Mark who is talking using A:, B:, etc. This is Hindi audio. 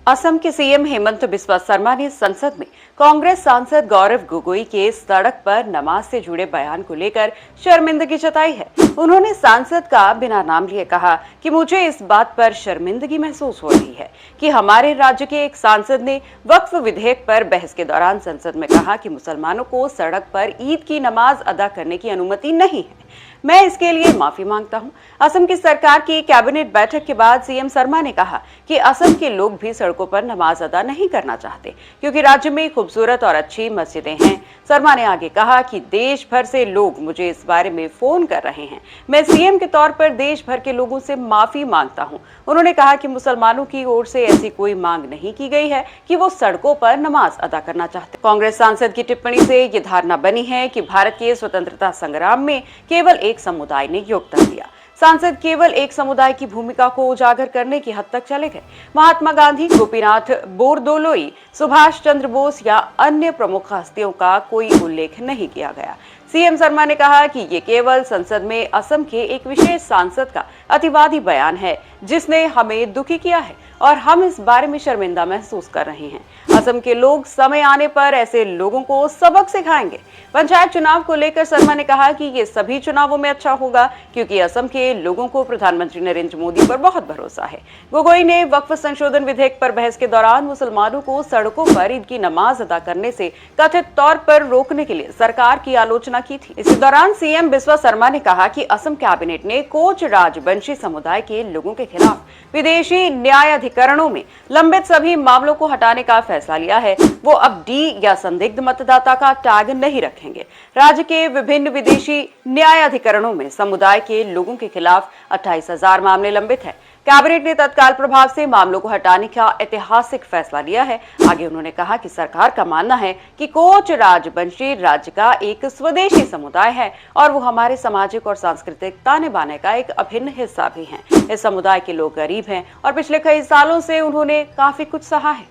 A: असम के सीएम हेमंत बिस्वा शर्मा ने संसद में कांग्रेस सांसद गौरव गोगोई के सड़क पर नमाज से जुड़े बयान को लेकर शर्मिंदगी जताई है। उन्होंने सांसद का बिना नाम लिए कहा कि मुझे इस बात पर शर्मिंदगी महसूस हो रही है कि हमारे राज्य के एक सांसद ने वक्फ विधेयक पर बहस के दौरान संसद में कहा कि मुसलमानों को सड़क पर ईद की नमाज अदा करने की अनुमति नहीं है। मैं इसके लिए माफी मांगता हूं। असम की सरकार की कैबिनेट बैठक के बाद सीएम शर्मा ने कहा कि असम के लोग भी सड़कों पर नमाज अदा नहीं करना चाहते क्योंकि राज्य में खूबसूरत और अच्छी मस्जिदें हैं। शर्मा ने आगे कहा कि देश भर से लोग मुझे इस बारे में फोन कर रहे हैं। मैं सीएम के तौर पर देश भर के लोगों से माफी मांगता हूं। उन्होंने कहा कि मुसलमानों की ओर से ऐसी कोई मांग नहीं की गई है कि वो सड़कों पर नमाज अदा करना चाहते। कांग्रेस सांसद की टिप्पणी से ये धारणा बनी है कि भारत के स्वतंत्रता संग्राम में केवल एक समुदाय ने योगदान दिया। सांसद केवल एक समुदाय की भूमिका को उजागर करने की हद तक चले गए। महात्मा गांधी, गोपीनाथ बोरदोलोई, सुभाष चंद्र बोस या अन्य प्रमुख हस्तियों का कोई उल्लेख नहीं किया गया। सीएम शर्मा ने कहा कि ये केवल संसद में असम के एक विशेष सांसद का अतिवादी बयान है जिसने हमें दुखी किया है और हम इस बारे में शर्मिंदा महसूस कर रहे हैं। असम के लोग समय आने पर ऐसे लोगों को सबक सिखाएंगे। पंचायत चुनाव को लेकर शर्मा ने कहा कि ये सभी चुनावों में अच्छा होगा क्योंकि असम के लोगों को प्रधानमंत्री नरेंद्र मोदी पर बहुत भरोसा है। गोगोई ने वक्फ संशोधन विधेयक पर बहस के दौरान मुसलमानों को सड़कों पर ईद की नमाज अदा करने से कथित तौर पर रोकने के लिए सरकार की आलोचना की थी। इसी दौरान सीएम बिस्वा शर्मा ने कहा कि असम कैबिनेट ने कोच राजवंशी समुदाय के लोगों के खिलाफ विदेशी न्यायाधिकरणों में लंबित सभी मामलों को हटाने का फैसला लिया है। वो अब डी या संदिग्ध मतदाता का टैग नहीं रखेंगे। राज्य के विभिन्न विदेशी न्यायाधिकरणों में समुदाय के लोगों के खिलाफ 28,000 मामले लंबित हैं। कैबिनेट ने तत्काल प्रभाव से मामलों को हटाने का ऐतिहासिक फैसला लिया है। आगे उन्होंने कहा कि सरकार का मानना है कि कोच राजवंशी राज्य का एक स्वदेशी समुदाय है और वो हमारे सामाजिक और सांस्कृतिक ताने बाने का एक अभिन्न हिस्सा भी हैं। इस समुदाय के लोग गरीब हैं और पिछले कई सालों से उन्होंने काफी कुछ सहा है।